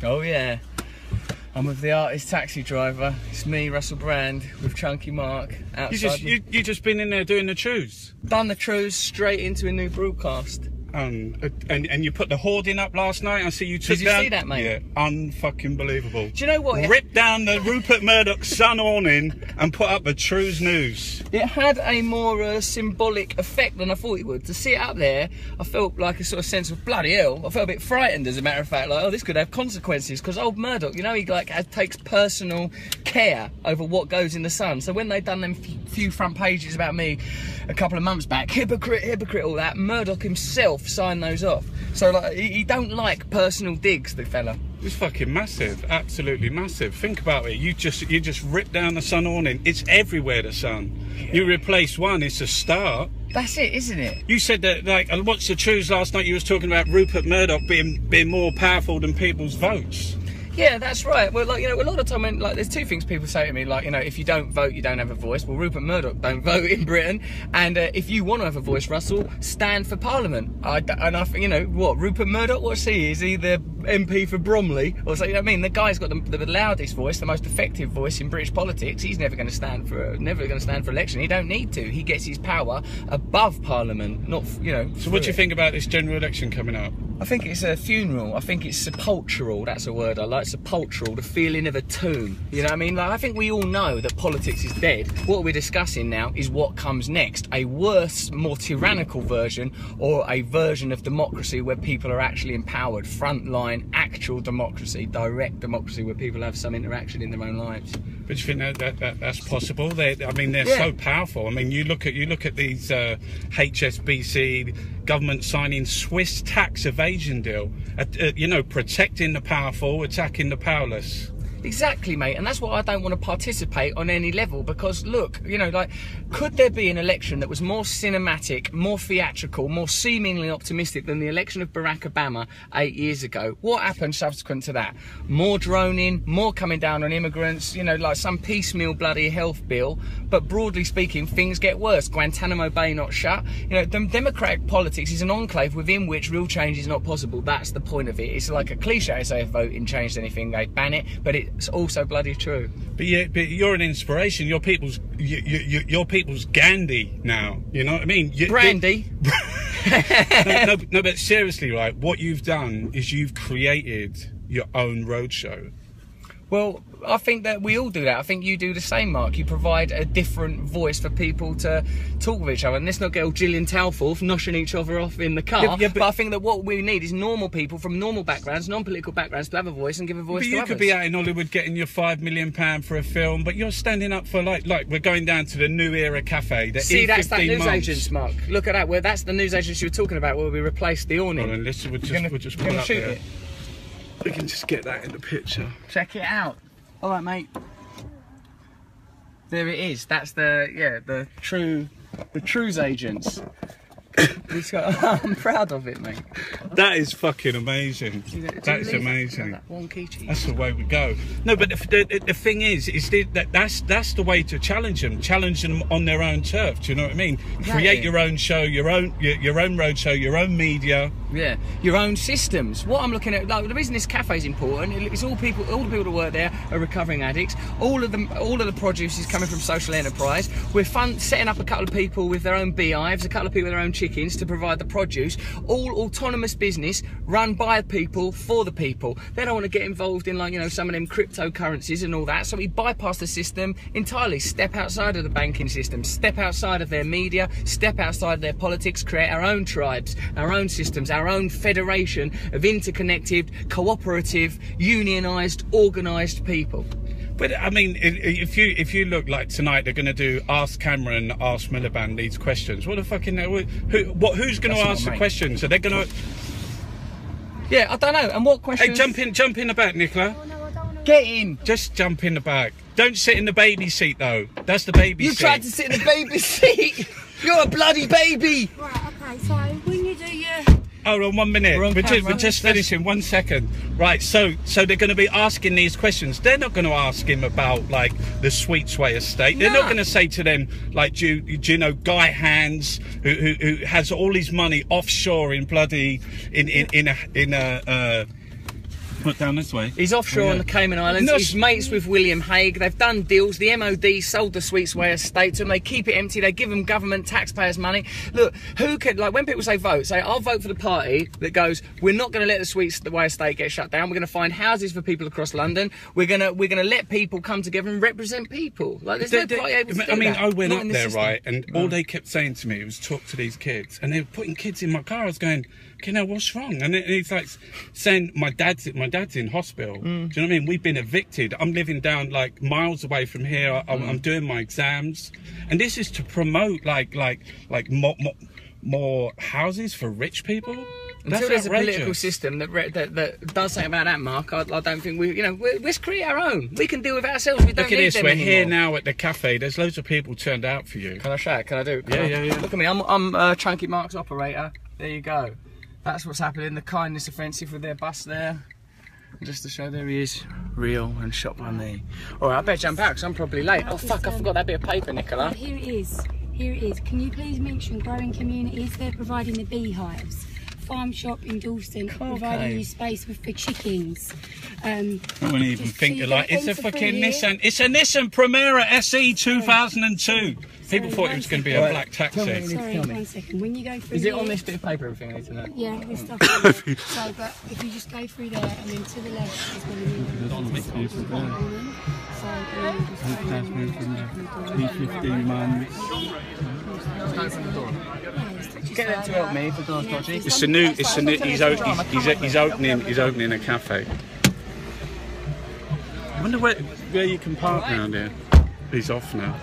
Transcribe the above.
Oh yeah, I'm with the artist taxi driver. It's me, Russell Brand, with Chunky Mark outside. You just been in there doing the truths? Done the truths, straight into a new broadcast. And you put the hoarding up last night. I see you took Did you see that, mate? Yeah, unfucking believable. Do you know what? Ripped down the Rupert Murdoch sun awning and put up the Truths News. It had a more symbolic effect than I thought it would. To see it up there, I felt like a sort of sense of bloody hell. I felt a bit frightened, as a matter of fact. Like, oh, this could have consequences. Because old Murdoch, you know, he takes personal care over what goes in the Sun. So when they done them few front pages about me a couple of months back, hypocrite, all that, Murdoch himself signed those off. So like, he don't like personal digs, the fella. It's fucking massive, absolutely massive. Think about it. You just ripped down the sun awning. It's everywhere, the sun. Yeah. You replace one, it's a start. That's it, isn't it? You said that, like, I watched the Truths last night. You was talking about Rupert Murdoch being more powerful than people's votes. Yeah, that's right. Well, like, you know, a lot of time, like, there's two things people say to me, like, you know, if you don't vote, you don't have a voice. Well, Rupert Murdoch don't vote in Britain, and if you want to have a voice, Russell, stand for Parliament. You know what? Rupert Murdoch, what's he? Is he the MP for Bromley, or so? You know what I mean? The guy's got the loudest voice, the most effective voice in British politics. He's never going to stand for election. He don't need to. He gets his power above Parliament, not, you know. So, what do you think about this general election coming up? I think it's a funeral. I think it's sepulchral. That's a word I like. Sepulchral, the feeling of a tomb. You know what I mean? Like, I think we all know that politics is dead. What we're discussing now is what comes next. A worse, more tyrannical version, or a version of democracy where people are actually empowered. Frontline, actual democracy, direct democracy, where people have some interaction in their own lives. But you think that's possible? They're so powerful. I mean, you look at these HSBC government signing Swiss tax evasion deal. You know, protecting the powerful, attacking the powerless. Exactly, mate, and that's why I don't want to participate on any level, because look, you know, like, could there be an election that was more cinematic, more theatrical, more seemingly optimistic than the election of Barack Obama 8 years ago? What happened subsequent to that? More droning, more coming down on immigrants, you know, like some piecemeal bloody health bill, but broadly speaking, things get worse. Guantanamo Bay not shut. You know, democratic politics is an enclave within which real change is not possible. That's the point of it. It's like a cliche to say if voting changed anything, they'd ban it, but it's also bloody true. But you're an inspiration. Your people's Gandhi now. You know what I mean? Brandy. No, but seriously, right? What you've done is you've created your own roadshow. Well, I think that we all do that. I think you do the same, Mark. You provide a different voice for people to talk with each other. And let's not get all Gillian Talforth noshing each other off in the car. Yeah, but I think that what we need is normal people from normal backgrounds, non-political backgrounds, to have a voice and give a voice to others. But you could be out in Hollywood getting your £5 million for a film, but you're standing up for, like we're going down to the New Era Cafe. See, that's that newsagents, Mark. Look at that. Well, that's the newsagents you were talking about, where we replaced the awning. Hold on, listen, we'll just pull up there. We can just get that in the picture. Check it out. All right, mate. There it is. That's the Truths agents. I'm proud of it, mate. That is fucking amazing. That's amazing. That's the way we go. No, but the thing is that's the way to challenge them. Challenge them on their own turf. Do you know what I mean? Exactly. Create your own show, your own road show, your own media. Yeah, your own systems. What I'm looking at, like, the reason this cafe is important, it's all the people that work there are recovering addicts. All of the produce is coming from social enterprise. We're setting up a couple of people with their own beehives, a couple of people with their own chickens to provide the produce. All autonomous business run by people for the people. They don't want to get involved in, like, you know, some of them cryptocurrencies and all that. So we bypass the system entirely. Step outside of the banking system. Step outside of their media. Step outside of their politics. Create our own tribes, our own systems, our own federation of interconnected, cooperative, unionised, organised people. But I mean, if you look, like tonight, they're going to do Ask Cameron, Ask Miliband these questions. What the fucking who's going to ask the questions? Are they going to? Yeah, I don't know. And what questions? Hey, jump in the back, Nicola. Oh, no, I don't want to. Get in. Just jump in the back. Don't sit in the baby seat though. That's the baby seat. You tried to sit in the baby seat. You're a bloody baby. Right. Okay. So when you do your. Hold on 1 minute. We're just finishing. 1 second. Right, so they're going to be asking these questions. They're not going to ask him about, like, the Sweetsway estate. They're not going to say to them, like, do you know Guy Hands, who has all his money offshore in bloody in a Put down this way. He's offshore on the Cayman Islands. No, He's mates with William Hague. They've done deals. The MOD sold the Sweetsway estate to them. They keep it empty. They give them government taxpayers' money. Look, who can, like, when people say vote, say, I'll vote for the party that goes, we're not going to let the Sweetsway estate get shut down. We're going to find houses for people across London. We're going to let people come together and represent people. Like, there's no party able to do I mean, that. I went Not up in there, system. right, and all they kept saying to me was talk to these kids, and they were putting kids in my car. I was going, you know, what's wrong? And he's like saying, my dad's in hospital. Do you know what I mean? We've been evicted. I'm living down like miles away from here. I'm doing my exams, and this is to promote like more houses for rich people. Until there's a political system that does something about that, Mark, I don't think let's create our own. We can deal with ourselves. We don't Look at need this. them We're anymore. here now at the cafe. There's loads of people turned out for you. Can I show it? Can I do it? Yeah. Look at me. I'm Chunky Mark's operator. There you go. That's what's happening. The kindness offensive with their bus there. Just to show there he is, real and shot by me. All right, I better jump out because I'm probably late. Oh fuck! I forgot that bit of paper, Nicola. Here it is. Here it is. Can you please mention growing communities? They're providing the beehives. Farm shop in Dalston, providing you space for chickens. I wouldn't even think so like it's a fucking Nissan. It's a Nissan Primera SE 2002. People thought it was going to be a black taxi. Sorry, 1 second. When you go through Is it here, on this bit of paper? Everything I need to know. Yeah, this stuff. So, but if you just go through there and then to the left is where you need to go. P15 months. Open the door. Get them to help me if the door's dodgy. It's a new. He's opening a cafe. I wonder where you can park around here. He's off now.